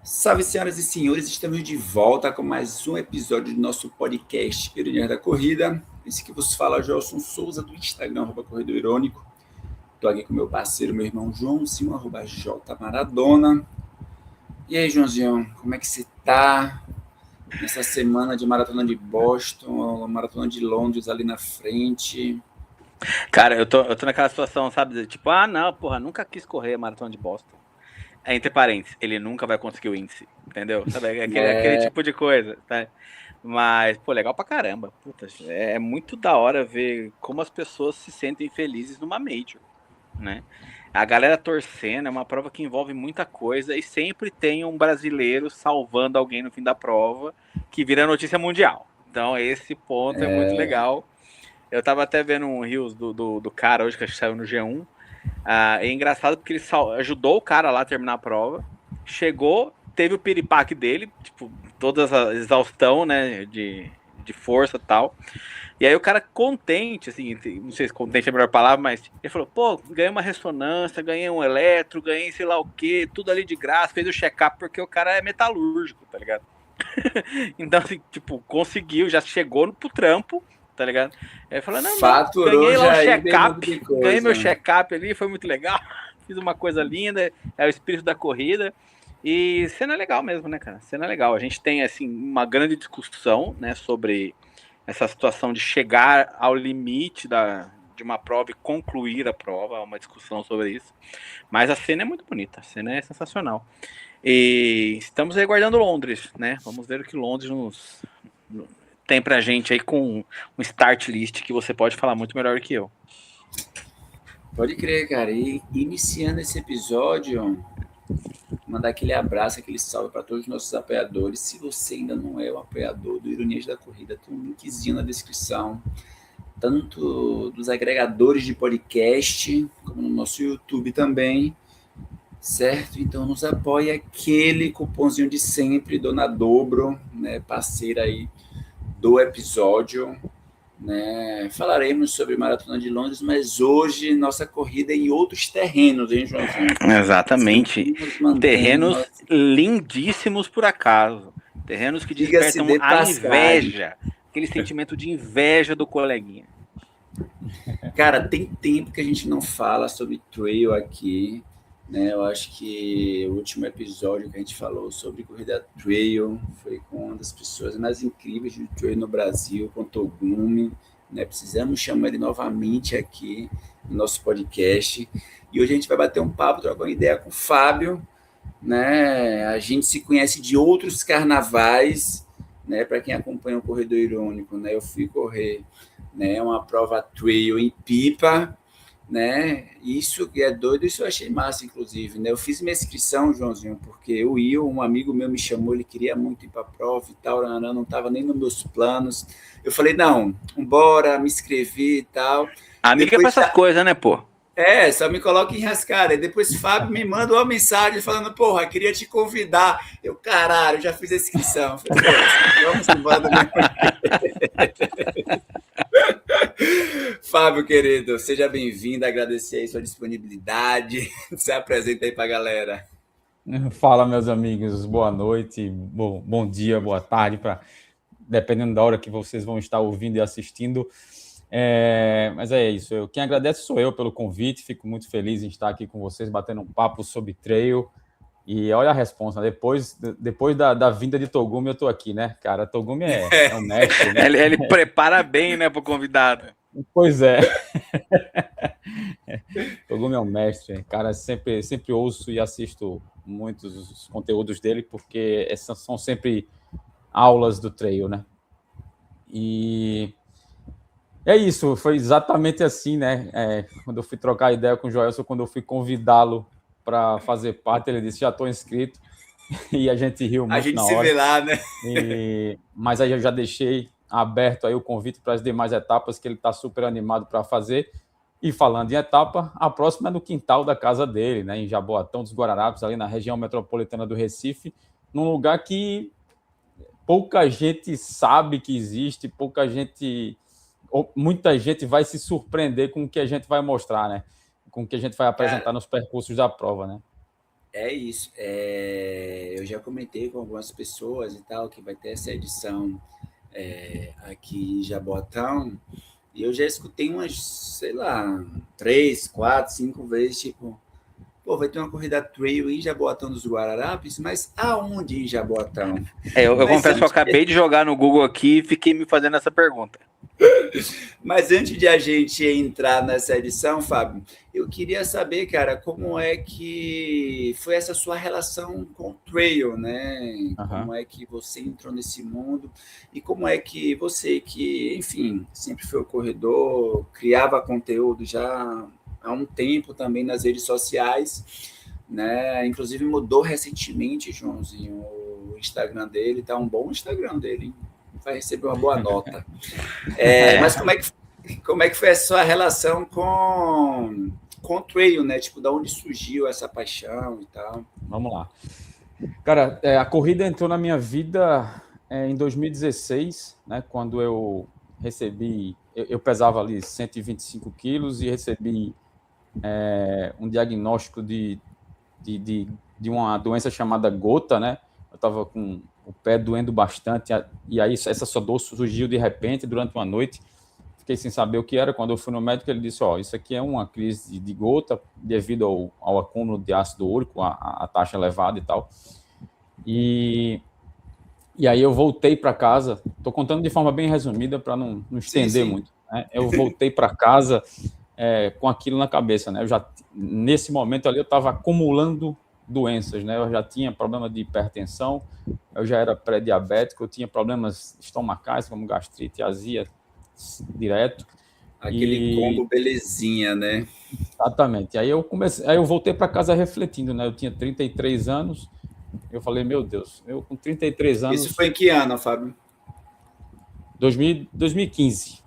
Salve, senhoras e senhores, estamos de volta com mais um episódio do nosso podcast Ironia da Corrida. Esse que vos fala é o Gelson Souza, do Instagram, Corredor Irônico. Estou aqui com meu parceiro, meu irmão João Simão, @jmaradona. E aí, Joãozinho, como é que você tá nessa semana de maratona de Boston, maratona de Londres ali na frente? Cara, eu tô naquela situação, sabe? Tipo, não, porra, nunca quis correr a maratona de Boston. Entre parênteses, ele nunca vai conseguir o índice, entendeu? Sabe? Aquele tipo de coisa, tá? Mas, pô, legal pra caramba. Puta, é muito da hora ver como as pessoas se sentem felizes numa major, né? A galera torcendo, é uma prova que envolve muita coisa e sempre tem um brasileiro salvando alguém no fim da prova que vira notícia mundial. Então, esse ponto é muito legal. Eu tava até vendo um Reels do cara hoje, que acho que saiu no G1. É engraçado porque ele ajudou o cara lá a terminar a prova. Chegou, teve o piripaque dele, tipo, toda essa exaustão, né, de força e tal. E aí o cara contente, assim, não sei se contente é a melhor palavra, mas ele falou, pô, ganhei uma ressonância, ganhei um eletro, ganhei sei lá o quê, tudo ali de graça, fez o check-up porque o cara é metalúrgico, tá ligado? Então, assim, tipo, conseguiu, já chegou pro trampo, tá ligado? Aí falou, não, Faturou ganhei lá um já aí bem muito check-up, de coisa. ganhei meu check-up ali, foi muito legal, fiz uma coisa linda, é o espírito da corrida, e cena é legal mesmo, né, cara? Cena é legal, a gente tem, assim, uma grande discussão, né, sobre essa situação de chegar ao limite de uma prova e concluir a prova, uma discussão sobre isso, mas a cena é muito bonita, a cena é sensacional. E estamos aguardando Londres, né? Vamos ver o que Londres tem pra gente aí com um start list que você pode falar muito melhor que eu. Pode crer, cara. E iniciando esse episódio, mandar aquele abraço, aquele salve para todos os nossos apoiadores. Se você ainda não é um apoiador do Ironias da Corrida, tem um linkzinho na descrição, tanto dos agregadores de podcast, como no nosso YouTube também, certo? Então nos apoie, aquele cupomzinho de sempre, Dona Dobro, né, parceira aí do episódio. Né? Falaremos sobre Maratona de Londres, mas hoje nossa corrida é em outros terrenos, hein, Joãozinho? Exatamente. Terrenos lindíssimos por acaso. Terrenos que despertam a inveja. Aquele sentimento de inveja do coleguinha. Cara, tem tempo que a gente não fala sobre trail aqui, né? Eu acho que o último episódio que a gente falou sobre corrida trail foi com uma das pessoas mais incríveis de trail no Brasil, com o Togumi, né? Precisamos chamar ele novamente aqui no nosso podcast. E hoje a gente vai bater um papo, trocar uma ideia com o Fábio, né? A gente se conhece de outros carnavais, né? Para quem acompanha o Corredor Irônico, né? Eu fui correr, né, uma prova trail em Pipa, né? Isso que é doido, isso eu achei massa, inclusive, né? Eu fiz minha inscrição, Joãozinho, porque o Will, um amigo meu, me chamou, ele queria muito ir para a prova e tal, não estava nem nos meus planos. Eu falei, não, bora, me inscrevi e tal. Amiga é pra essas coisas, né, pô? Só me coloca em rascada. E depois Fábio me manda uma mensagem falando, porra, queria te convidar. Eu, caralho, já fiz a inscrição. Falei, vamos embora mesmo. Fábio, querido, seja bem-vindo, agradecer aí sua disponibilidade. Se apresenta aí pra galera. Fala, meus amigos, boa noite, bom dia, boa tarde, dependendo da hora que vocês vão estar ouvindo e assistindo. Mas é isso, quem agradece sou eu pelo convite, fico muito feliz em estar aqui com vocês, batendo um papo sobre trail. E olha a resposta, depois da vinda de Togumi, eu tô aqui, né, cara? Togumi é um mestre, né? Ele prepara bem, né, pro convidado. Pois é. Togumi é um mestre, cara, sempre ouço e assisto muitos os conteúdos dele, porque essas são sempre aulas do trail, né? E é isso, foi exatamente assim, né? Quando eu fui trocar ideia com o Joelson, quando eu fui convidá-lo para fazer parte, ele disse, já estou inscrito, e a gente riu muito na hora. A gente se vê lá, né? Mas aí eu já deixei aberto aí o convite para as demais etapas, que ele está super animado para fazer. E falando em etapa, a próxima é no quintal da casa dele, né, em Jaboatão dos Guararapes, ali na região metropolitana do Recife, num lugar que pouca gente sabe que existe, muita gente vai se surpreender com o que a gente vai mostrar, né? Com o que a gente vai apresentar nos percursos da prova, né? É isso. Eu já comentei com algumas pessoas e tal que vai ter essa edição aqui em Jaboatão, e eu já escutei umas, sei lá, 3, 4, 5 vezes, tipo, pô, vai ter uma corrida trail em Jaboatão dos Guararapes, mas aonde em Jaboatão? Eu Mas confesso que eu antes, acabei de jogar no Google aqui e fiquei me fazendo essa pergunta. mas antes de a gente entrar nessa edição, Fábio, eu queria saber, cara, como é que foi essa sua relação com o trail, né? Como é que você entrou nesse mundo e como é que você, que, enfim, sempre foi o corredor, criava conteúdo já há um tempo também nas redes sociais, né? Inclusive mudou recentemente, Joãozinho, o Instagram dele, tá um bom Instagram dele, hein? Vai receber uma boa nota. Mas como é que foi a sua relação com o trail, né? Tipo, da onde surgiu essa paixão e tal? Vamos lá. Cara, a corrida entrou na minha vida em 2016, né? Quando eu recebi... Eu pesava ali 125 quilos e recebi um diagnóstico de uma doença chamada gota, né? Eu estava com o pé doendo bastante, e aí essa só dor surgiu de repente durante uma noite. Fiquei sem saber o que era. Quando eu fui no médico, ele disse: ó, isso aqui é uma crise de gota devido ao acúmulo de ácido úrico, a taxa elevada e tal. E aí eu voltei para casa. Estou contando de forma bem resumida para não estender muito, né? Eu voltei para casa com aquilo na cabeça, né? Nesse momento ali eu estava acumulando doenças, né? Eu já tinha problema de hipertensão, eu já era pré-diabético, eu tinha problemas estomacais como gastrite, azia direto. Aquele combo belezinha, né? Exatamente. Aí eu voltei para casa refletindo, né? Eu tinha 33 anos. Eu falei, meu Deus, eu com 33 anos. Isso foi em que ano, Fábio? 2015.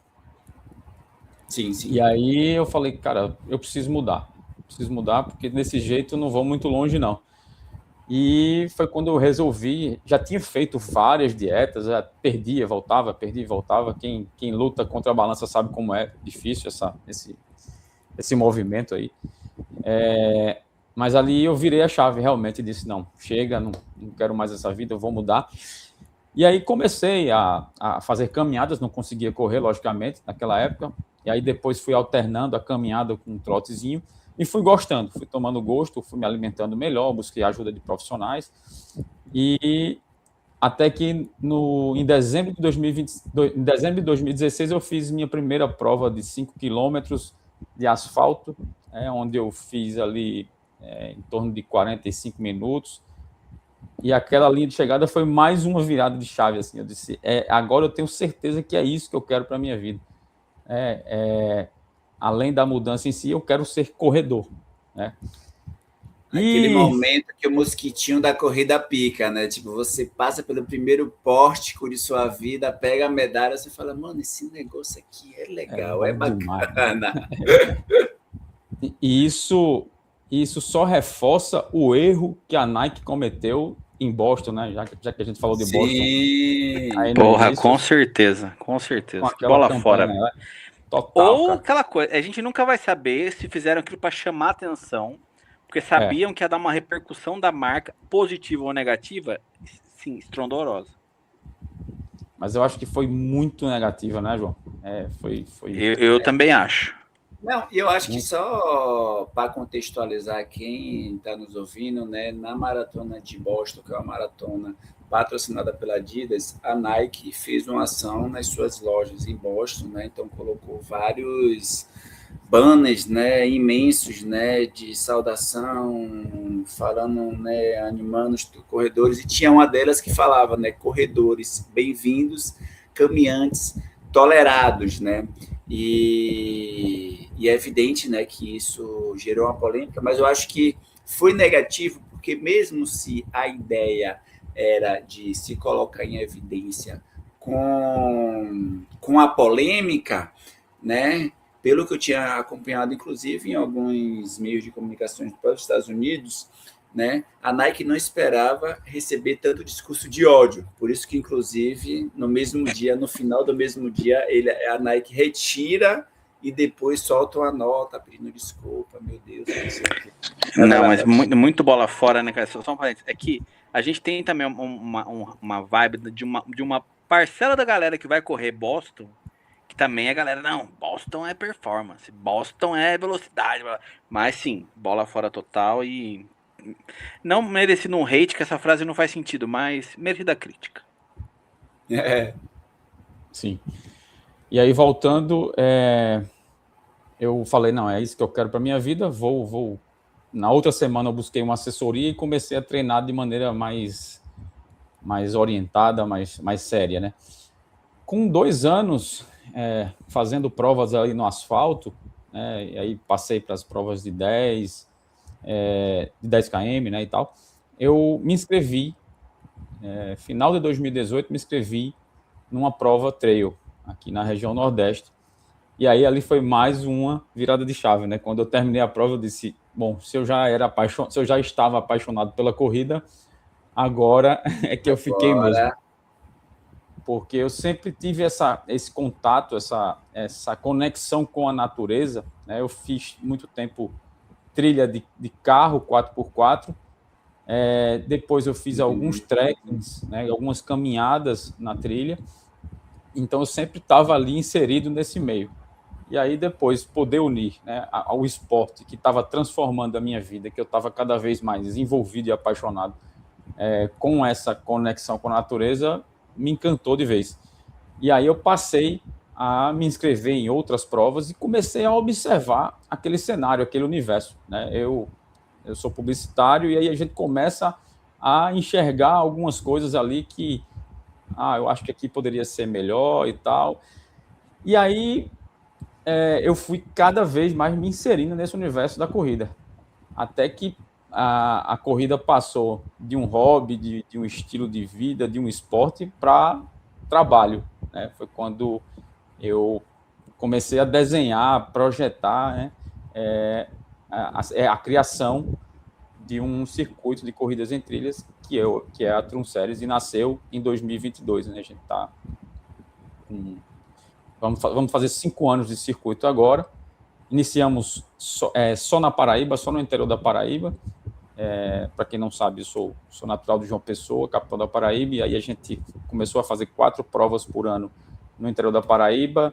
Sim. E aí eu falei, cara, eu preciso mudar. Preciso mudar, porque desse jeito eu não vou muito longe, não. E foi quando eu resolvi, já tinha feito várias dietas, já perdia, voltava. Quem luta contra a balança sabe como é difícil esse movimento aí. Mas ali eu virei a chave realmente e disse, não, chega, não quero mais essa vida, eu vou mudar. E aí comecei a fazer caminhadas, não conseguia correr, logicamente, naquela época. E aí depois fui alternando a caminhada com um trotezinho e fui gostando, fui tomando gosto, fui me alimentando melhor, busquei ajuda de profissionais. E até que em dezembro de 2016 eu fiz minha primeira prova de 5 quilômetros de asfalto, onde eu fiz ali em torno de 45 minutos. E aquela linha de chegada foi mais uma virada de chave, assim. Eu disse, agora eu tenho certeza que é isso que eu quero para a minha vida. Além da mudança em si, eu quero ser corredor, né? Aquele momento que o mosquitinho da corrida pica, né? Tipo, você passa pelo primeiro pórtico de sua vida, pega a medalha, você fala, mano, esse negócio aqui é legal, é bacana. E isso só reforça o erro que a Nike cometeu em Boston, né? Já que a gente falou de Boston. Aí porra, início, com certeza. Bola fora. Né? Total, ou cara. Aquela coisa, a gente nunca vai saber se fizeram aquilo para chamar atenção, porque sabiam que ia dar uma repercussão da marca, positiva ou negativa, sim, estrondorosa. Mas eu acho que foi muito negativa, né, João? Eu também acho. Não, eu acho que só para contextualizar quem está nos ouvindo, né, na maratona de Boston, que é uma maratona patrocinada pela Adidas, a Nike fez uma ação nas suas lojas em Boston, né, então colocou vários banners, né, imensos, né, de saudação, falando, né, animando os corredores, e tinha uma delas que falava, né, corredores, bem-vindos, caminhantes, tolerados, né, e é evidente, né, que isso gerou uma polêmica, mas eu acho que foi negativo, porque mesmo se a ideia era de se colocar em evidência com a polêmica, né, pelo que eu tinha acompanhado, inclusive, em alguns meios de comunicação dos Estados Unidos, né, a Nike não esperava receber tanto discurso de ódio. Por isso que, inclusive, no mesmo dia, no final do mesmo dia, a Nike retira e depois soltam a nota pedindo desculpa, meu Deus, não sei o quê. Não, mas muito bola fora, né, cara? Só um parênteses. É que a gente tem também uma vibe de uma parcela da galera que vai correr Boston, que também a galera, não, Boston é performance, Boston é velocidade, mas sim, bola fora total e não merecido um hate, que essa frase não faz sentido, mas merecida crítica. Sim. E aí, voltando, eu falei, não, é isso que eu quero para minha vida, vou. Na outra semana eu busquei uma assessoria e comecei a treinar de maneira mais orientada, mais séria, né? Com 2 anos fazendo provas ali no asfalto, né? E aí passei para as provas de 10 km, né, e tal, eu me inscrevi, final de 2018, me inscrevi numa prova trail aqui na região Nordeste. E aí ali foi mais uma virada de chave, né? Quando eu terminei a prova, eu disse, bom, se eu já estava apaixonado pela corrida, agora é que eu fiquei mesmo. Porque eu sempre tive esse contato, essa conexão com a natureza, né? Eu fiz muito tempo trilha de carro 4x4, depois eu fiz alguns trekkings, né? Algumas caminhadas na trilha, então eu sempre estava ali inserido nesse meio. E aí depois poder unir, né, ao esporte que estava transformando a minha vida, que eu estava cada vez mais envolvido e apaixonado com essa conexão com a natureza, me encantou de vez. E aí eu passei a me inscrever em outras provas e comecei a observar aquele cenário, aquele universo, né? Eu sou publicitário e aí a gente começa a enxergar algumas coisas ali que eu acho que aqui poderia ser melhor e tal. E aí eu fui cada vez mais me inserindo nesse universo da corrida, até que a corrida passou de um hobby, de um estilo de vida, de um esporte, para trabalho, né? Foi quando eu comecei a desenhar, projetar, né, a criação de um circuito de corridas em trilhas, que é a Trum Series, e nasceu em 2022, né? A gente está vamos fazer 5 anos de circuito agora. Iniciamos só na Paraíba, só no interior da Paraíba. Para quem não sabe, eu sou natural de João Pessoa, capital da Paraíba, e aí a gente começou a fazer 4 provas por ano no interior da Paraíba,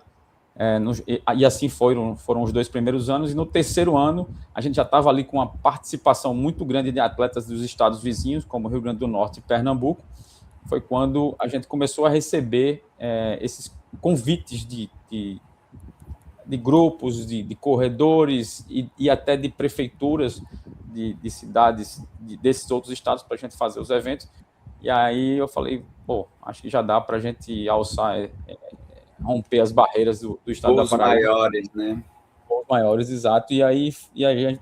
e assim foram os 2 primeiros anos, e no terceiro ano a gente já estava ali com uma participação muito grande de atletas dos estados vizinhos, como Rio Grande do Norte e Pernambuco. Foi quando a gente começou a receber esses convites de grupos, de corredores e até de prefeituras de cidades desses outros estados para a gente fazer os eventos. E aí eu falei, pô, acho que já dá para a gente alçar, romper as barreiras do estado da Paraíba. Os maiores, né? Os maiores, exato. E aí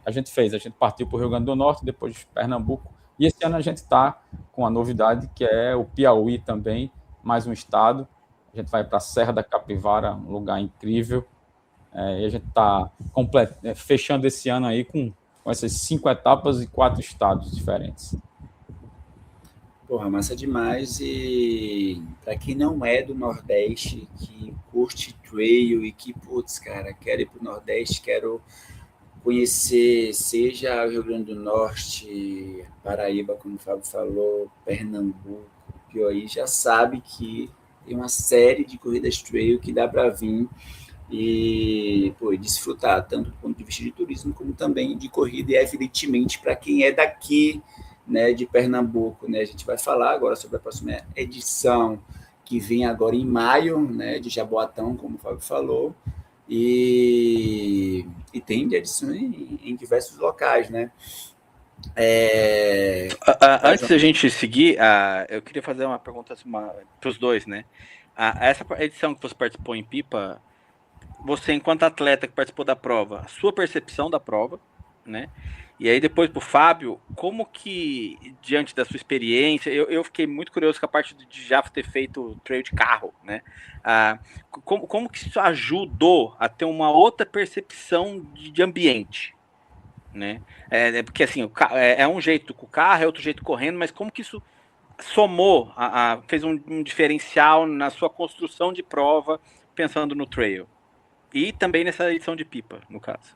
a gente partiu para o Rio Grande do Norte, depois Pernambuco. E esse ano a gente está com a novidade, que é o Piauí também, mais um estado. A gente vai para a Serra da Capivara, um lugar incrível. E a gente está fechando esse ano aí com essas 5 etapas e 4 estados diferentes. Porra, massa demais. E para quem não é do Nordeste, que curte trail e que, putz, cara, quero ir para o Nordeste, quero conhecer, seja o Rio Grande do Norte, Paraíba, como o Fábio falou, Pernambuco, Piauí, já sabe que tem uma série de corridas trail que dá para vir e desfrutar, tanto do ponto de vista de turismo, como também de corrida, e evidentemente para quem é daqui, né, de Pernambuco, né, a gente vai falar agora sobre a próxima edição, que vem agora em maio, né, de Jaboatão, como o Fábio falou, e tem de edição em diversos locais, né. Antes da gente seguir, eu queria fazer uma pergunta para os dois, né? Essa edição que você participou em Pipa, você, enquanto atleta que participou da prova, a sua percepção da prova, né? E aí depois pro Fábio, como que, diante da sua experiência, eu fiquei muito curioso com a parte de já ter feito trail de carro, né? Como que isso ajudou a ter uma outra percepção de ambiente, né? Porque assim, é um jeito com o carro, é outro jeito correndo, mas como que isso somou, fez um diferencial na sua construção de prova, pensando no trail? E também nessa edição de Pipa, no caso.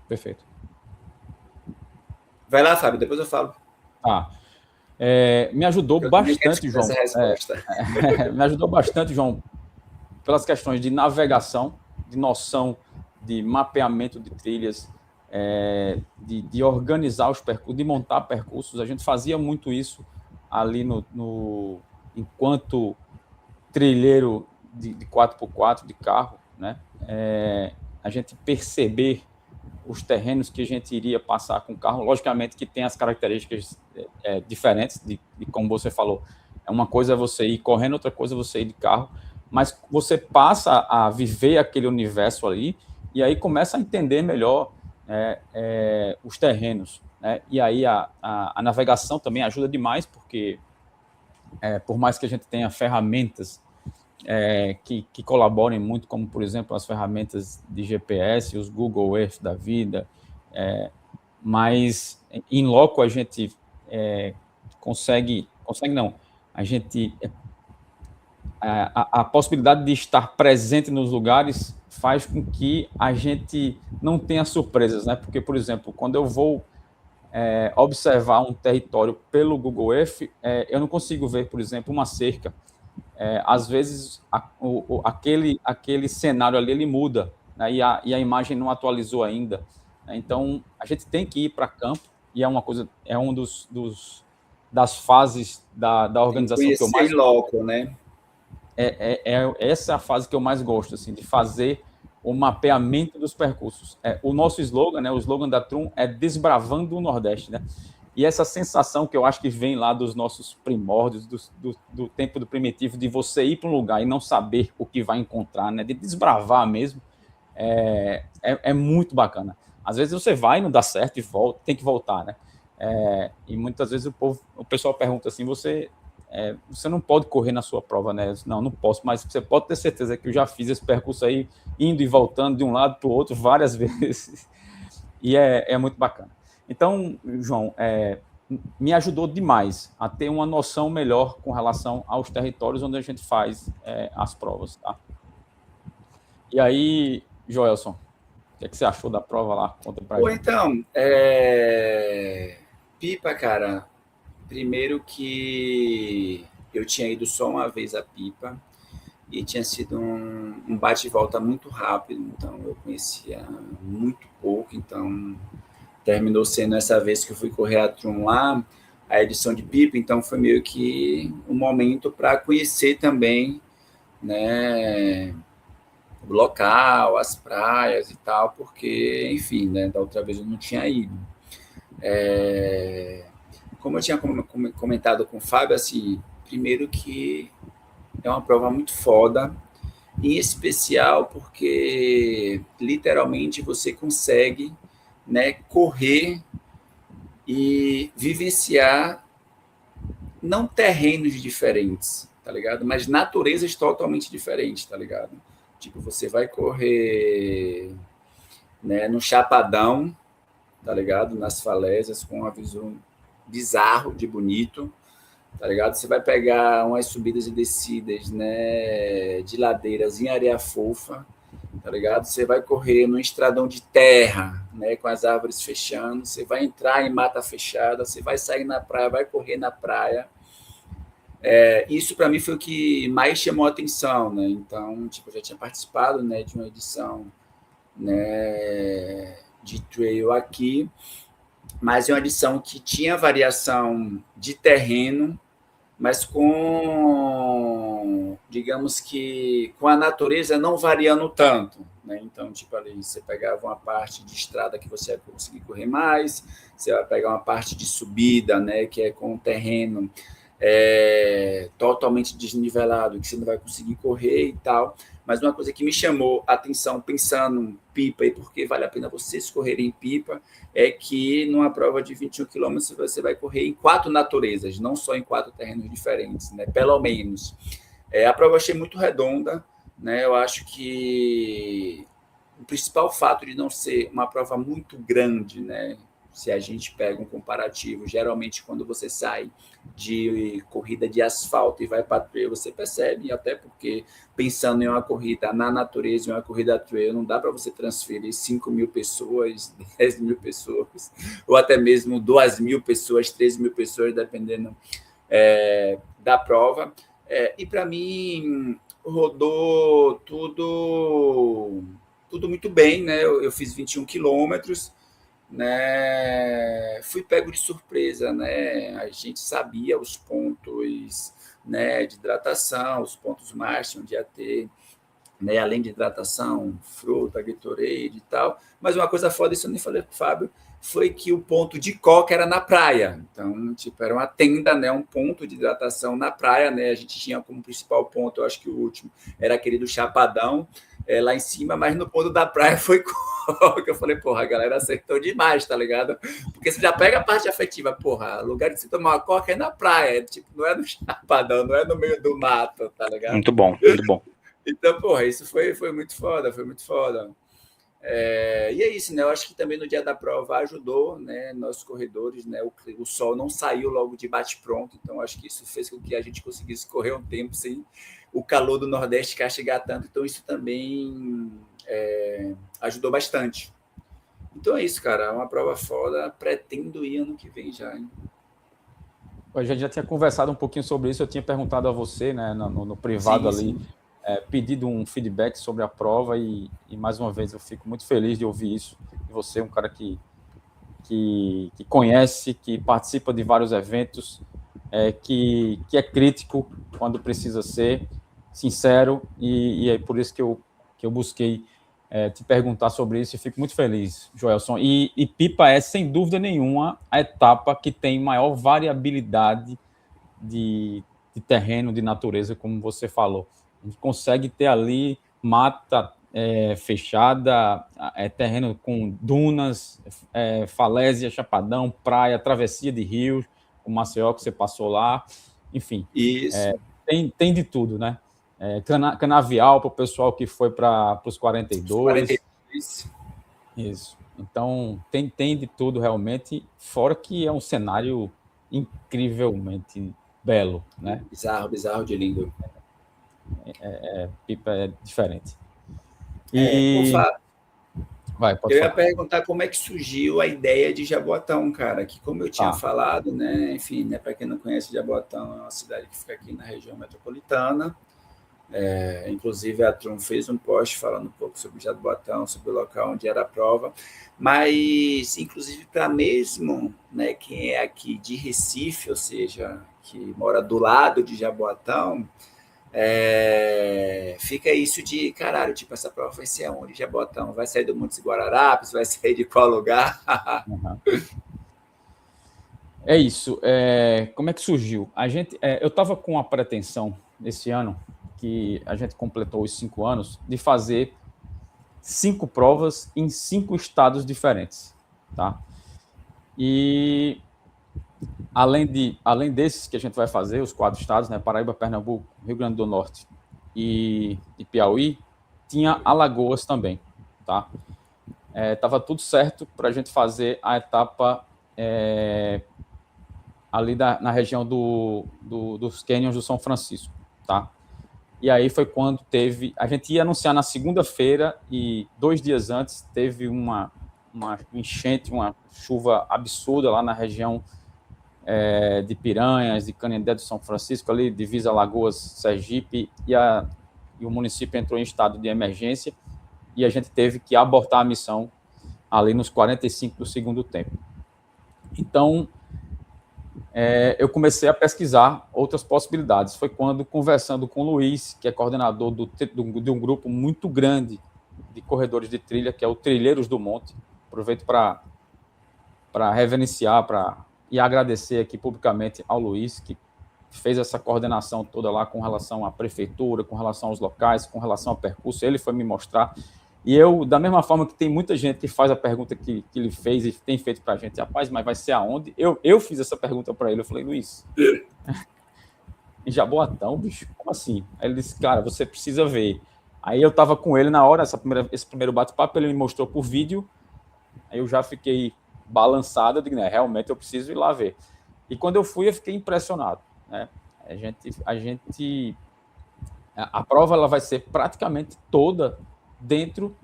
Perfeito. Vai lá, Fábio, depois eu falo. Tá. Me ajudou bastante, João. Me ajudou bastante, João, pelas questões de navegação, de noção de mapeamento de trilhas, de organizar os percursos, de montar percursos. A gente fazia muito isso ali enquanto trilheiro de 4x4 de carro, né? A gente perceber os terrenos que a gente iria passar com o carro, logicamente que tem as características diferentes de como você falou. Uma coisa é você ir correndo, outra coisa é você ir de carro, mas você passa a viver aquele universo ali e aí começa a entender melhor os terrenos, né? E aí a navegação também ajuda demais, porque por mais que a gente tenha ferramentas que colaborem muito, como, por exemplo, as ferramentas de GPS, os Google Earth da vida, mas em loco a gente consegue não, a gente a possibilidade de estar presente nos lugares faz com que a gente não tenha surpresas, né? Porque, por exemplo, quando eu vou observar um território pelo Google Earth, eu não consigo ver, por exemplo, uma cerca. Às vezes aquele cenário ali ele muda, né? E a imagem não atualizou ainda, né? Então a gente tem que ir para campo e das fases da organização que eu mais loco, né? Essa é a fase que eu mais gosto, assim, de fazer o mapeamento dos percursos. O nosso slogan, né? O slogan da Trum é Desbravando o Nordeste, né? E essa sensação que eu acho que vem lá dos nossos primórdios, do tempo do primitivo, de você ir para um lugar e não saber o que vai encontrar, né? De desbravar mesmo, é muito bacana. Às vezes você vai e não dá certo e volta, tem que voltar, né? E muitas vezes o pessoal pergunta assim, você não pode correr na sua prova, né? Não posso, mas você pode ter certeza que eu já fiz esse percurso aí, indo e voltando de um lado para o outro várias vezes. E é muito bacana. Então, João, me ajudou demais a ter uma noção melhor com relação aos territórios onde a gente faz as provas, tá? E aí, Joelson, o que você achou da prova lá? Conta pra gente. Então, Pipa, cara, primeiro que eu tinha ido só uma vez a Pipa e tinha sido um bate e volta muito rápido, então eu conhecia muito pouco, então terminou sendo essa vez que eu fui correr a Trum lá, a edição de Pipa, então foi meio que um momento para conhecer também, né, o local, as praias e tal, porque, enfim, né, da outra vez eu não tinha ido. Como eu tinha comentado com o Fábio, assim, primeiro que é uma prova muito foda, em especial porque literalmente você consegue, né, correr e vivenciar não terrenos diferentes, tá ligado? Mas naturezas totalmente diferentes, tá ligado? Tipo, você vai correr, né, no Chapadão, tá ligado? Nas falésias, com um aviso bizarro de bonito, tá ligado? Você vai pegar umas subidas e descidas, né, de ladeiras em areia fofa, tá ligado? Você vai correr num estradão de terra, né, com as árvores fechando, você vai entrar em mata fechada, você vai sair na praia, vai correr na praia. Isso para mim foi o que mais chamou a atenção, né? Então, tipo, eu já tinha participado, né, de uma edição, né, de trail aqui, mas é uma edição que tinha variação de terreno, mas com, digamos que, com a natureza não variando tanto, né? Então, tipo, ali você pegava uma parte de estrada que você ia conseguir correr mais, você vai pegar uma parte de subida, né, que é com o terreno totalmente desnivelado, que você não vai conseguir correr e tal. Mas uma coisa que me chamou a atenção, pensando em Pipa e por que vale a pena vocês correrem em Pipa, é que numa prova de 21 quilômetros você vai correr em 4 naturezas, não só em 4 terrenos diferentes, né? Pelo menos. A prova eu achei muito redonda, né? Eu acho que o principal fato de não ser uma prova muito grande, né, se a gente pega um comparativo, geralmente quando você sai de corrida de asfalto e vai para trail, você percebe, até porque pensando em uma corrida na natureza, em uma corrida trail, não dá para você transferir 5.000 pessoas, 10.000 pessoas, ou até mesmo 2.000 pessoas, 3.000 pessoas, dependendo da prova. E para mim, rodou tudo muito bem, né? Eu fiz 21 quilômetros, né? Fui pego de surpresa, né? A gente sabia os pontos, né, de hidratação, os pontos máximos de AT, né? Além de hidratação, fruta, Gatorade e tal. Mas uma coisa foda, isso eu nem falei pro Fábio, foi que o ponto de coca era na praia. Então, tipo, era uma tenda, né? Um ponto de hidratação na praia, né? A gente tinha como principal ponto, eu acho que o último era aquele do Chapadão, lá em cima, mas no ponto da praia foi coca. Eu falei, porra, a galera acertou demais, tá ligado? Porque você já pega a parte afetiva, porra, o lugar de se tomar uma coca é na praia, tipo, não é no Chapadão, não é no meio do mato, tá ligado? Muito bom, muito bom. Então, porra, isso foi muito foda, foi muito foda. E é isso, né? Eu acho que também no dia da prova ajudou, né? Nossos corredores, né? O sol não saiu logo de bate-pronto, então acho que isso fez com que a gente conseguisse correr um tempo sem o calor do Nordeste castigar tanto. Então isso também ajudou bastante. Então é isso, cara. É uma prova foda. Pretendo ir ano que vem já, hein? A gente já tinha conversado um pouquinho sobre isso. Eu tinha perguntado a você, né, no privado sim, ali. Sim. Pedido um feedback sobre a prova e mais uma vez eu fico muito feliz de ouvir isso. E você é um cara que conhece, que participa de vários eventos, que é crítico quando precisa ser, sincero, e é por isso que eu busquei te perguntar sobre isso e fico muito feliz, Joelson. E Pipa é, sem dúvida nenhuma, a etapa que tem maior variabilidade de terreno, de natureza, como você falou. A gente consegue ter ali mata fechada, terreno com dunas, falésia, chapadão, praia, travessia de rios, o Maceió que você passou lá, enfim. Isso. Tem de tudo, né? Canavial para o pessoal que foi para os 42. Isso. Então, tem de tudo realmente, fora que é um cenário incrivelmente belo, né? Bizarro de lindo. Pipa é diferente. Eu ia perguntar como é que surgiu a ideia de Jaboatão, cara, que como eu tinha falado, né, enfim, né, para quem não conhece, Jaboatão é uma cidade que fica aqui na região metropolitana. Inclusive a Trum fez um post falando um pouco sobre Jaboatão, sobre o local onde era a prova, mas inclusive para mesmo, né, quem é aqui de Recife, ou seja, que mora do lado de Jaboatão, fica isso de caralho, tipo, essa prova vai ser aonde? Jaboatão, vai sair do Montes Guararapes, vai sair de qual lugar? É isso. Como é que surgiu? Eu estava com a pretensão esse ano, que a gente completou os 5 anos, de fazer 5 provas em 5 estados diferentes, tá? E além desses que a gente vai fazer, os 4 estados, né, Paraíba, Pernambuco, Rio Grande do Norte e Piauí, tinha Alagoas também, tá? Tava tudo certo para a gente fazer a etapa ali na região dos Canyons do São Francisco, tá? E aí foi quando a gente ia anunciar na segunda-feira e 2 dias antes teve uma enchente, uma chuva absurda lá na região de Piranhas, de Canindé do São Francisco, ali divisa Alagoas, Sergipe, e o município entrou em estado de emergência e a gente teve que abortar a missão ali nos 45 do segundo tempo. Então, eu comecei a pesquisar outras possibilidades. Foi quando, conversando com o Luiz, que é coordenador de um grupo muito grande de corredores de trilha, que é o Trilheiros do Monte. Aproveito para reverenciar e agradecer aqui publicamente ao Luiz, que fez essa coordenação toda lá com relação à prefeitura, com relação aos locais, com relação ao percurso. Ele foi me mostrar. E eu, da mesma forma que tem muita gente que faz a pergunta que ele fez e tem feito para a gente, rapaz, mas vai ser aonde? Eu fiz essa pergunta para ele, eu falei, Luiz, em Jaboatão, bicho, como assim? Aí ele disse, cara, você precisa ver. Aí eu estava com ele na hora, esse primeiro bate-papo, ele me mostrou por vídeo, aí eu já fiquei balançada, eu digo, né, realmente eu preciso ir lá ver. E quando eu fui, eu fiquei impressionado, né? A prova ela vai ser praticamente toda dentro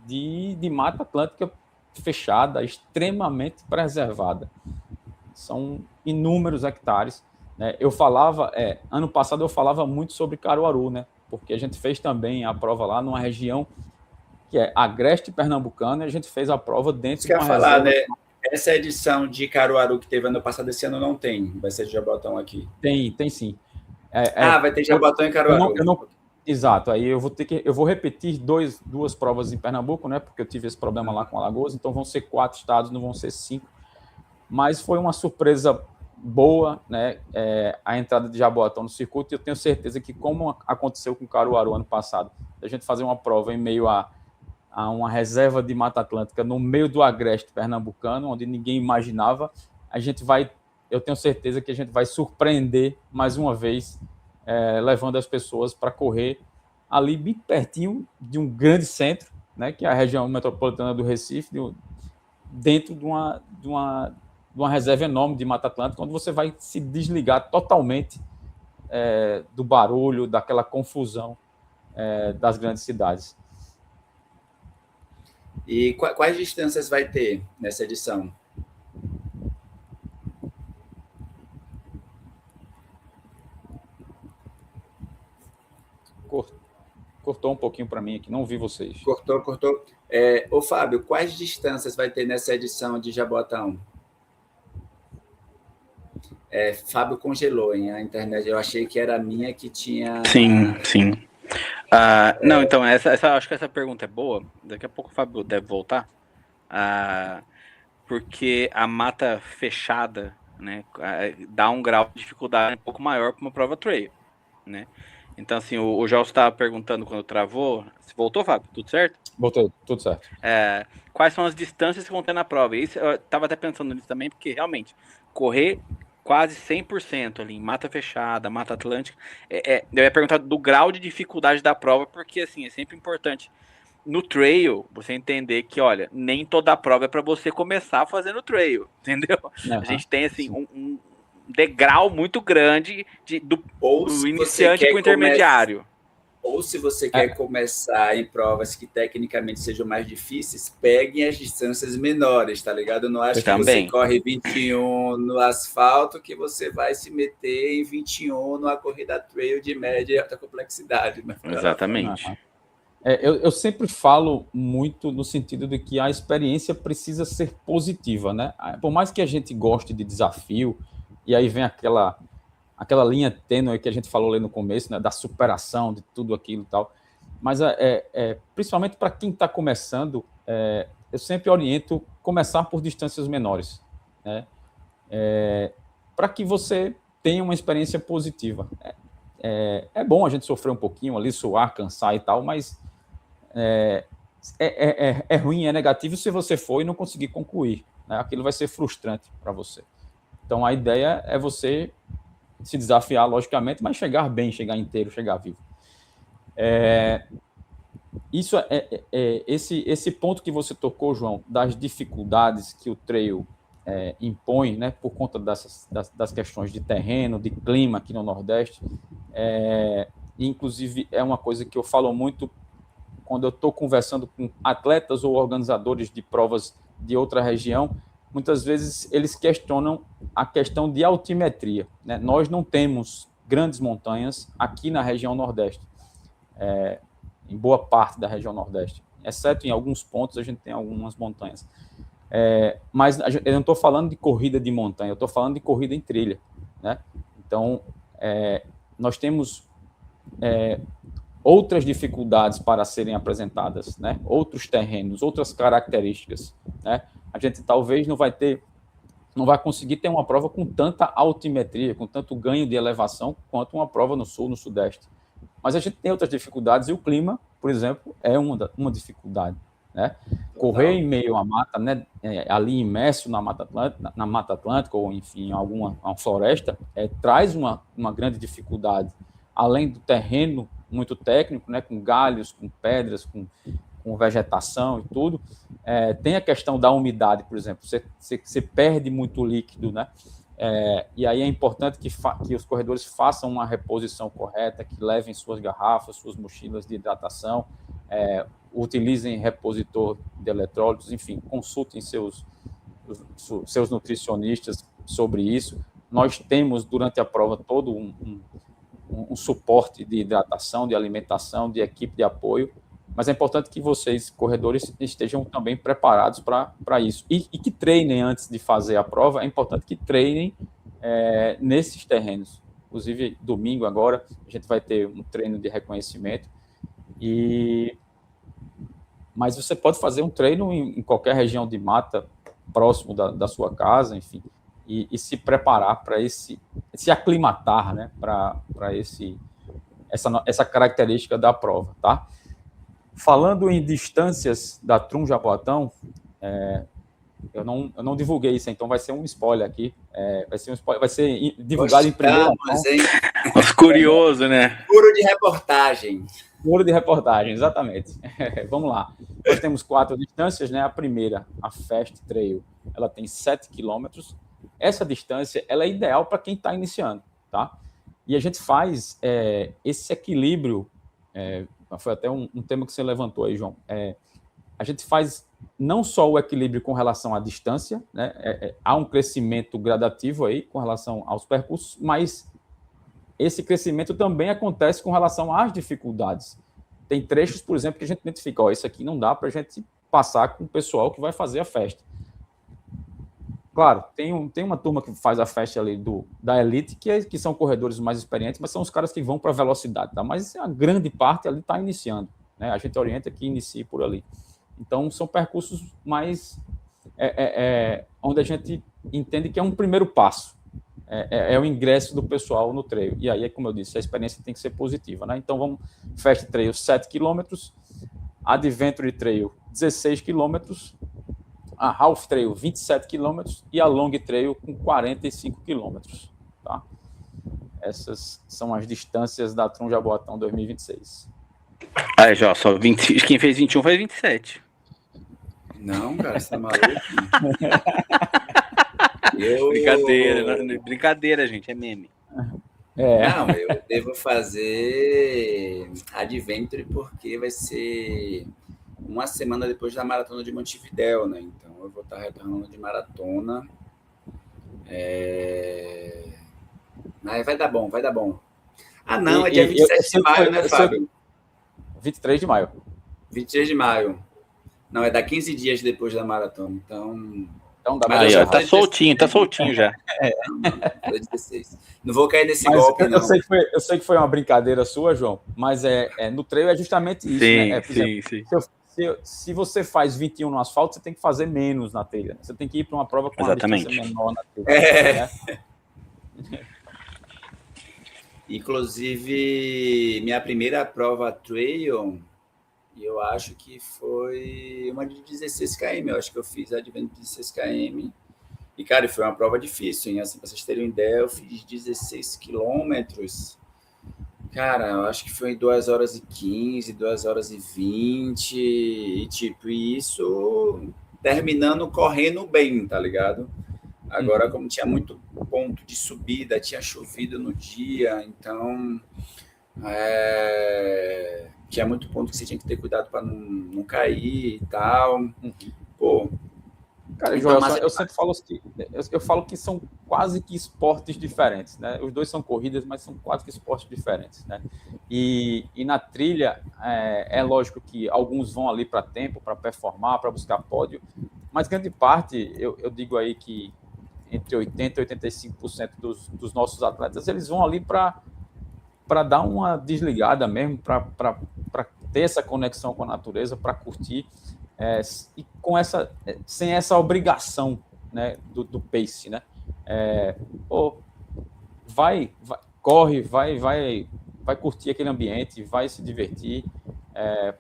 de Mata Atlântica fechada, extremamente preservada. São inúmeros hectares, né? Ano passado eu falava muito sobre Caruaru, né? Porque a gente fez também a prova lá numa região que é agreste pernambucano, e a gente fez a prova dentro de uma reserva. Né? Essa edição de Caruaru que teve ano passado, esse ano não tem, vai ser de Jabotão aqui. Tem sim. Vai ter Jabotão em Caruaru. Exato, aí eu vou repetir duas provas em Pernambuco, né? Porque eu tive esse problema lá com Alagoas, então vão ser 4 estados, não vão ser 5. Mas foi uma surpresa boa, né? A entrada de Jaboatão no circuito, e eu tenho certeza que, como aconteceu com Caruaru ano passado, a gente fazer uma prova em meio a uma reserva de Mata Atlântica no meio do agreste pernambucano, onde ninguém imaginava, eu tenho certeza que a gente vai surpreender mais uma vez, levando as pessoas para correr ali bem pertinho de um grande centro, né, que é a região metropolitana do Recife, dentro de uma reserva enorme de Mata Atlântica, onde você vai se desligar totalmente do barulho, daquela confusão das grandes cidades. E quais distâncias vai ter nessa edição? Cortou um pouquinho para mim aqui, não ouvi vocês. Cortou. Ô, Fábio, quais distâncias vai ter nessa edição de Jaboatão? Fábio congelou, hein, a internet. Eu achei que era a minha que tinha... Sim. Não, então, acho que essa pergunta é boa. Daqui a pouco o Fábio deve voltar. Porque a mata fechada, né, dá um grau de dificuldade um pouco maior para uma prova trail, né? Então, assim, o Joel estava perguntando quando travou. Você voltou, Fábio? Tudo certo? Voltei, tudo certo. Quais são as distâncias que vão ter na prova? Isso, eu estava até pensando nisso também, porque realmente correr quase 100% ali em mata fechada, Mata Atlântica. Eu ia perguntar do grau de dificuldade da prova, porque assim, é sempre importante no trail você entender que, olha, nem toda a prova é para você começar fazendo trail, entendeu? Uhum. A gente tem assim um degrau muito grande do iniciante para o intermediário. Ou se você quer começar em provas que tecnicamente sejam mais difíceis, peguem as distâncias menores, tá ligado? Eu não acho que você corre 21 no asfalto que você vai se meter em 21 numa corrida trail de média e alta complexidade. Exatamente. Eu sempre falo muito no sentido de que a experiência precisa ser positiva, né? Por mais que a gente goste de desafio, e aí vem aquela linha tênue que a gente falou ali no começo, né, da superação de tudo aquilo e tal, mas principalmente para quem está começando, eu sempre oriento começar por distâncias menores, né, para que você tenha uma experiência positiva. É bom a gente sofrer um pouquinho ali, suar, cansar e tal, mas é ruim, é negativo se você for e não conseguir concluir, né? Aquilo vai ser frustrante para você. Então, a ideia é você se desafiar, logicamente, mas chegar bem, chegar inteiro, chegar vivo. Esse ponto que você tocou, João, das dificuldades que o trail impõe, né, por conta das questões de terreno, de clima aqui no Nordeste, inclusive é uma coisa que eu falo muito quando eu estou conversando com atletas ou organizadores de provas de outra região. Muitas vezes eles questionam a questão de altimetria, né? Nós não temos grandes montanhas aqui na região Nordeste, em boa parte da região Nordeste, exceto em alguns pontos a gente tem algumas montanhas. Mas eu não estou falando de corrida de montanha, eu estou falando de corrida em trilha, né? Então, nós temos outras dificuldades para serem apresentadas, né? Outros terrenos, outras características, né? A gente talvez não vai conseguir ter uma prova com tanta altimetria, com tanto ganho de elevação, quanto uma prova no sul, no sudeste. Mas a gente tem outras dificuldades, e o clima, por exemplo, é uma dificuldade, né? Correr em meio à mata, né? Ali imerso na Mata Atlântica, ou enfim, em uma floresta, traz uma grande dificuldade. Além do terreno muito técnico, né? Com galhos, com pedras, com com vegetação e tudo. Tem a questão da umidade, por exemplo, você perde muito líquido, né? E aí é importante que os corredores façam uma reposição correta, que levem suas garrafas, suas mochilas de hidratação, utilizem repositor de eletrólitos, enfim, consultem seus nutricionistas sobre isso. Nós temos, durante a prova, todo um suporte de hidratação, de alimentação, de equipe de apoio, mas é importante que vocês, corredores, estejam também preparados para isso. E que treinem antes de fazer a prova, é importante que treinem nesses terrenos. Inclusive, domingo agora, a gente vai ter um treino de reconhecimento. Mas você pode fazer um treino em qualquer região de mata, próximo da sua casa, enfim, e se preparar para se aclimatar, né, para essa característica da prova, tá? Falando em distâncias da Trum Jaboatão, eu não divulguei isso, então vai ser um spoiler aqui. Vai ser divulgado em primeira mão. Os curiosos, né? Furo de reportagem. Furo de reportagem, exatamente. Vamos lá. Nós temos 4 distâncias, né? A primeira, a Fast Trail, ela tem 7 quilômetros. Essa distância ela é ideal para quem está iniciando, tá? E a gente faz esse equilíbrio. Foi até um tema que você levantou aí, João. A gente faz não só o equilíbrio com relação à distância, né? Há um crescimento gradativo aí com relação aos percursos, mas esse crescimento também acontece com relação às dificuldades. Tem trechos, por exemplo, que a gente identifica, isso aqui não dá para a gente passar com o pessoal que vai fazer a festa. Claro, tem uma turma que faz a festa ali da elite, que são corredores mais experientes, mas são os caras que vão para a velocidade, tá? Mas a grande parte ali está iniciando, né? A gente orienta que inicie por ali. Então, são percursos mais... onde a gente entende que é um primeiro passo. É o ingresso do pessoal no trail. E aí, como eu disse, a experiência tem que ser positiva, né? Então, vamos... Fast Trail, 7 km. Adventure Trail, 16 km. A Half Trail, 27 km. E a Long Trail, com 45 km. Tá? Essas são as distâncias da Trum Jaboatão 2026. Aí, já, só 20, quem fez 21 fez 27. Não, cara, você tá maluco? Brincadeira, gente, é meme. Não, eu devo fazer Adventure porque vai ser uma semana depois da maratona de Montevidéu, né? Então eu vou estar retornando de maratona. Mas vai dar bom. Ah, não, é dia 27 de maio, né, Fábio? 23 de maio. 23 de maio. Não, é dar 15 dias depois da maratona. Então dá aí, ó, tá soltinho já. Não, 16. Não vou cair nesse golpe, não. Eu sei que foi uma brincadeira sua, João, mas no trail é justamente isso, sim, né? Por exemplo, sim. Se você faz 21 no asfalto, você tem que fazer menos na trilha. Você tem que ir para uma prova com uma distância menor na trilha. Né? Inclusive, minha primeira prova trail, eu acho que foi uma de 16 km. Eu acho que eu fiz a de 16 km. E, cara, foi uma prova difícil, hein? Assim, pra vocês terem uma ideia, eu fiz 16 quilômetros. Cara, eu acho que foi 2 horas e 15, 2 horas e 20. E, tipo, isso terminando correndo bem, tá ligado? Agora, como tinha muito ponto de subida, tinha chovido no dia, então tinha muito ponto que você tinha que ter cuidado para não cair e tal. Pô, cara, João, eu sempre falo que eu falo que são quase que esportes diferentes, né? Os dois são corridas, mas são quase que esportes diferentes, né? E na trilha é lógico que alguns vão ali para tempo, para performar, para buscar pódio, mas grande parte eu digo aí que entre 80% e 85% dos nossos atletas, eles vão ali para dar uma desligada mesmo, para ter essa conexão com a natureza, para curtir, e sem essa obrigação, né, do pace, né? Corre, vai curtir aquele ambiente, vai se divertir,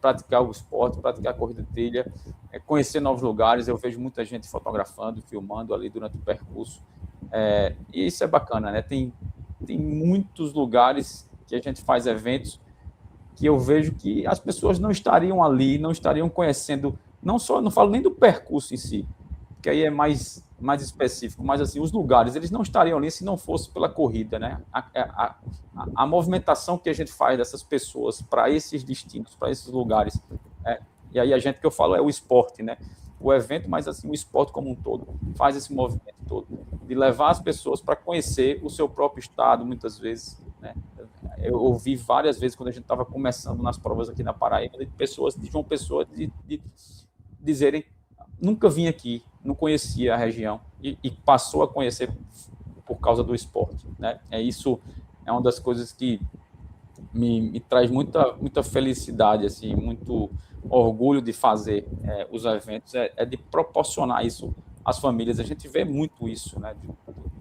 praticar o esporte, praticar a corrida de trilha, conhecer novos lugares. Eu vejo muita gente fotografando, filmando ali durante o percurso, e isso é bacana, né? Tem muitos lugares que a gente faz eventos que eu vejo que as pessoas não estariam ali, não estariam conhecendo, não falo nem do percurso em si, que aí é mais específico, mas assim, os lugares, eles não estariam ali se não fosse pela corrida, né? A movimentação que a gente faz dessas pessoas para esses destinos, para esses lugares, e aí a gente que eu falo é o esporte, né? O evento, mas assim, o esporte como um todo, faz esse movimento todo, de levar as pessoas para conhecer o seu próprio estado, muitas vezes, né? Eu ouvi várias vezes, quando a gente estava começando nas provas aqui na Paraíba, de pessoas de João Pessoa de dizerem, nunca vim aqui, não conhecia a região, e passou a conhecer por causa do esporte, né? Isso é uma das coisas que me traz muita felicidade, assim, muito orgulho de fazer os eventos, de proporcionar isso às famílias. A gente vê muito isso, né?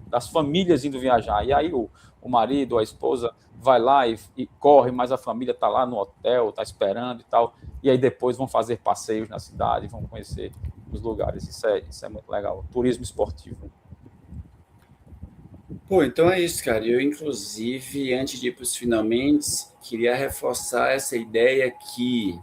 Das famílias indo viajar, e aí o marido, a esposa vai lá e corre, mas a família está lá no hotel, está esperando e tal, e aí depois vão fazer passeios na cidade, vão conhecer os lugares. Isso é muito legal, turismo esportivo. Pô, então é isso, cara. Eu, inclusive, antes de ir para os finalmente, queria reforçar essa ideia que,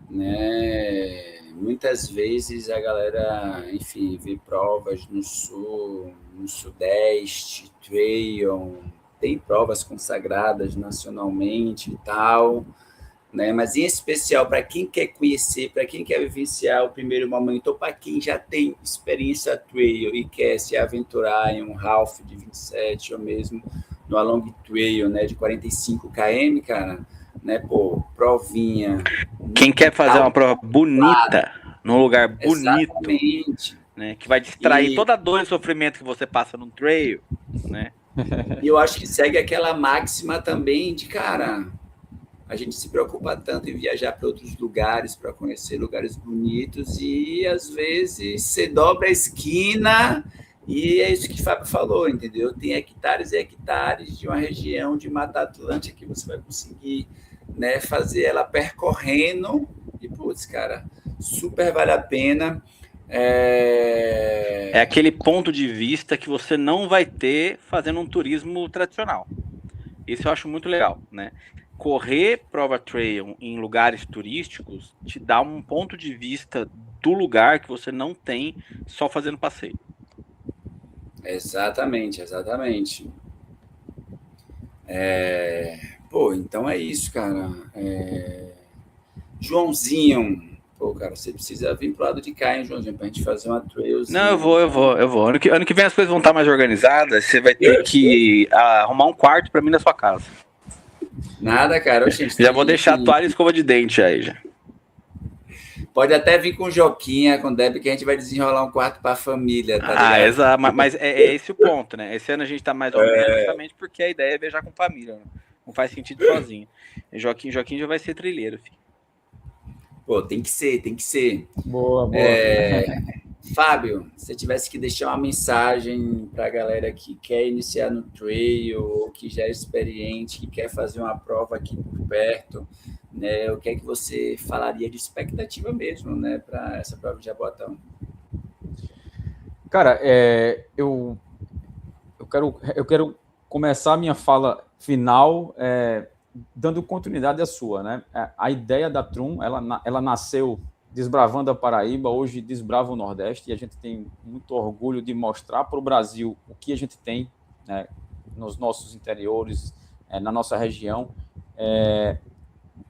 né, muitas vezes a galera, enfim, vê provas no sul, no sudeste, trail, tem provas consagradas nacionalmente e tal, né? Mas em especial para quem quer conhecer, para quem quer vivenciar o primeiro momento, ou para quem já tem experiência trail e quer se aventurar em um half de 27 ou mesmo no long trail, né, de 45 km, cara, né, pô, provinha. Quem quer fazer uma prova bonita, num lugar bonito, exatamente, né, que vai distrair toda a dor e sofrimento que você passa no trail, né? E eu acho que segue aquela máxima também de, cara, a gente se preocupa tanto em viajar para outros lugares, para conhecer lugares bonitos, e às vezes você dobra a esquina e é isso que o Fábio falou, entendeu? Tem hectares e hectares de uma região de Mata Atlântica que você vai conseguir, né, fazer ela percorrendo e, putz, cara, super vale a pena. É aquele ponto de vista que você não vai ter fazendo um turismo tradicional. Isso eu acho muito legal, né? Correr prova trail em lugares turísticos te dá um ponto de vista do lugar que você não tem só fazendo passeio. Exatamente. Pô, então é isso, cara. Joãozinho, pô, cara, você precisa vir pro lado de cá, hein, Joãozinho, pra gente fazer uma trailzinha. Não, eu vou. Ano que vem as coisas vão estar mais organizadas, você vai ter que arrumar um quarto pra mim na sua casa. Nada, cara. Gente, já vou deixar a toalha e escova de dente aí já. Pode até vir com Joquinha, com Deb, que a gente vai desenrolar um quarto para a família, tá ligado? Exato. Mas é esse o ponto, né? Esse ano a gente tá mais ou menos justamente porque a ideia é viajar com família, né? Não faz sentido sozinho. E Joaquim já vai ser trilheiro, filho. Pô, tem que ser. Boa. Fábio, se você tivesse que deixar uma mensagem para a galera que quer iniciar no trail, ou que já é experiente, que quer fazer uma prova aqui por perto, né? O que é que você falaria de expectativa mesmo, né, para essa prova de Jaboatão? Cara, eu quero começar a minha fala final dando continuidade à sua, né? A ideia da Trum, ela nasceu desbravando a Paraíba, hoje desbrava o Nordeste, e a gente tem muito orgulho de mostrar para o Brasil o que a gente tem, né, nos nossos interiores, na nossa região,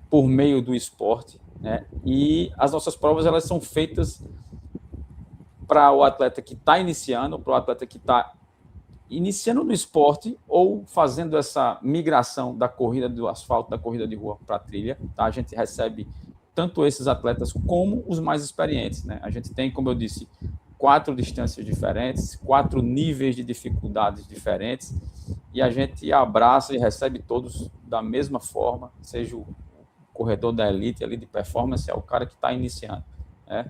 por meio do esporte, né? E as nossas provas, elas são feitas para o atleta que está iniciando, para o atleta que está iniciando no esporte ou fazendo essa migração da corrida do asfalto, da corrida de rua para a trilha, tá? A gente recebe tanto esses atletas como os mais experientes, né? A gente tem, como eu disse, 4 distâncias diferentes, 4 níveis de dificuldades diferentes, e a gente abraça e recebe todos da mesma forma, seja o corredor da elite ali de performance, é o cara que está iniciando, né?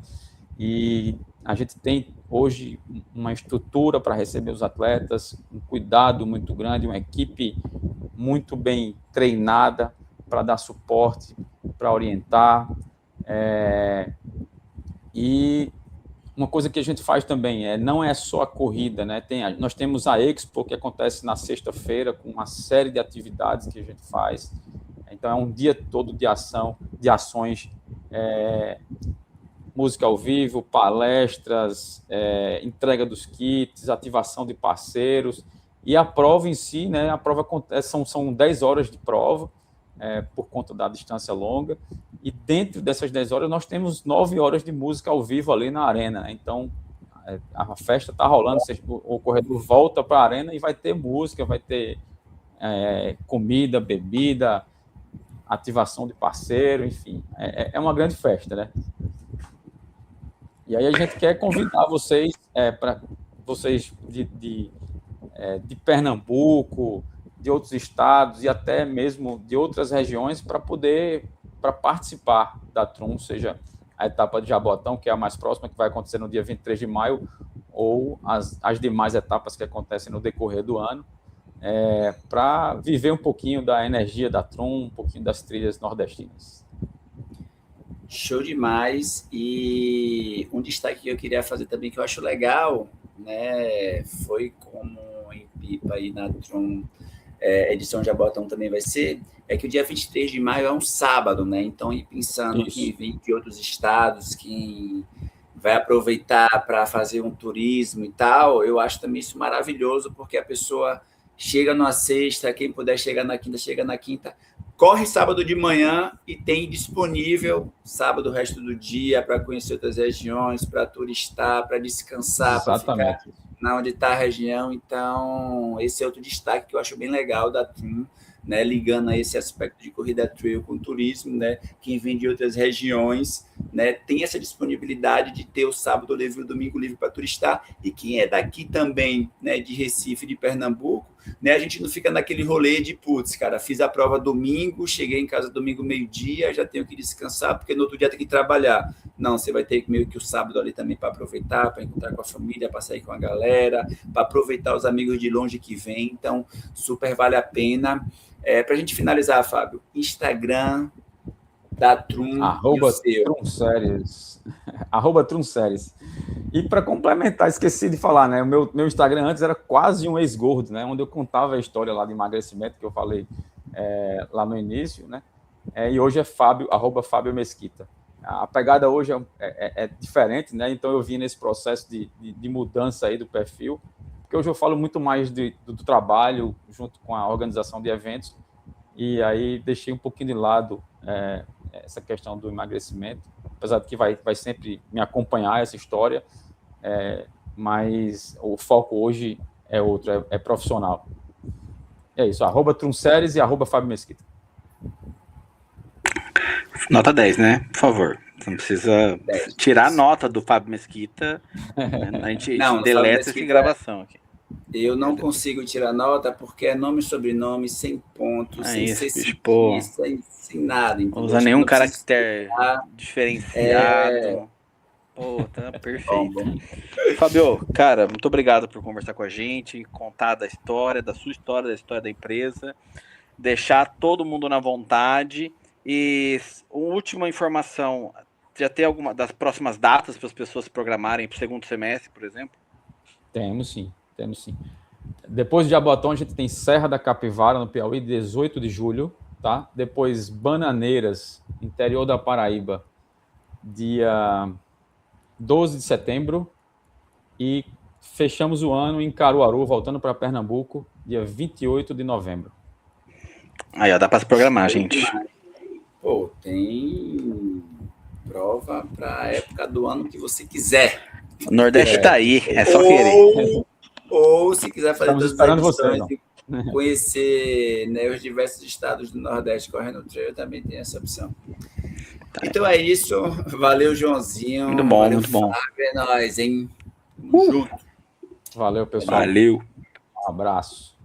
E a gente tem hoje uma estrutura para receber os atletas, um cuidado muito grande, uma equipe muito bem treinada para dar suporte, para orientar. E uma coisa que a gente faz também não é só a corrida, né? Nós temos a Expo, que acontece na sexta-feira, com uma série de atividades que a gente faz. Então é um dia todo de ações, música ao vivo, palestras, entrega dos kits, ativação de parceiros, e a prova em si, né, a prova são 10 horas de prova, por conta da distância longa, e dentro dessas 10 horas nós temos 9 horas de música ao vivo ali na arena, né? Então a festa está rolando, o corredor volta para a arena e vai ter música, vai ter comida, bebida, ativação de parceiro, enfim, é uma grande festa, né? E aí a gente quer convidar vocês, para vocês de Pernambuco, de outros estados e até mesmo de outras regiões para participar da TRUM, seja a etapa de Jabotão, que é a mais próxima, que vai acontecer no dia 23 de maio, ou as demais etapas que acontecem no decorrer do ano, para viver um pouquinho da energia da TRUM, um pouquinho das trilhas nordestinas. Show demais. E um destaque que eu queria fazer também, que eu acho legal, né, foi como em Pipa e na TRUM, edição de Jabotão também vai ser, que o dia 23 de maio é um sábado, né? Então, ir pensando quem vem de outros estados, quem vai aproveitar para fazer um turismo e tal, eu acho também isso maravilhoso, porque a pessoa chega numa sexta, quem puder chegar na quinta, chega na quinta, corre sábado de manhã e tem disponível sábado o resto do dia para conhecer outras regiões, para turistar, para descansar, para ficar na onde está a região. Então, esse é outro destaque que eu acho bem legal da TRUM, né, ligando a esse aspecto de corrida trail com turismo, né, quem vem de outras regiões, né, tem essa disponibilidade de ter o sábado livre e o domingo livre para turistar, e quem é daqui também, né, de Recife, de Pernambuco, né, a gente não fica naquele rolê de, putz, cara, fiz a prova domingo, cheguei em casa domingo meio-dia, já tenho que descansar, porque no outro dia tem que trabalhar. Não, você vai ter meio que o sábado ali também para aproveitar, para encontrar com a família, para sair com a galera, para aproveitar os amigos de longe que vêm, então super vale a pena. Para a gente finalizar, Fábio, Instagram da TRUM, @TRUMSéries. @TRUMSéries. E para complementar, esqueci de falar, né? O meu Instagram antes era quase um ex-gordo, né? Onde eu contava a história lá de emagrecimento que eu falei lá no início, né? E hoje é @Fábio Mesquita. A pegada hoje é diferente, né? Então eu vim nesse processo de mudança aí do perfil, porque hoje eu falo muito mais do trabalho junto com a organização de eventos, e aí deixei um pouquinho de lado essa questão do emagrecimento, apesar de que vai sempre me acompanhar essa história, mas o foco hoje é outro, é profissional. É isso, @TRUMSéries e @Fábio Mesquita. Nota 10, né? Por favor. Você não precisa tirar a nota do Fábio Mesquita. A gente deleta essa gravação aqui. Eu não consigo tirar nota porque é nome e sobrenome, sem ponto, sem ser sem nada. Não usa nenhum caractere diferenciado. Pô, tá perfeito. Bom. Fábio, cara, muito obrigado por conversar com a gente, contar da história, da sua história, da história da empresa, deixar todo mundo na vontade. E última informação, já tem alguma das próximas datas para as pessoas se programarem para o segundo semestre, por exemplo? Temos sim. Depois de Jabotão, a gente tem Serra da Capivara, no Piauí, 18 de julho, tá? Depois Bananeiras, interior da Paraíba, dia 12 de setembro. E fechamos o ano em Caruaru, voltando para Pernambuco, dia 28 de novembro. Aí, ó, dá para se programar, gente. Pô, tem prova para a época do ano que você quiser. O Nordeste tá aí, é só querer. Ou se quiser fazer todas as edições e conhecer, né, os diversos estados do Nordeste correndo trail, também tem essa opção. Então é isso. Valeu, Joãozinho. Muito bom, valeu, muito bom. Fábio, é nóis, hein? Tamo junto. Valeu, pessoal. Valeu. Um abraço.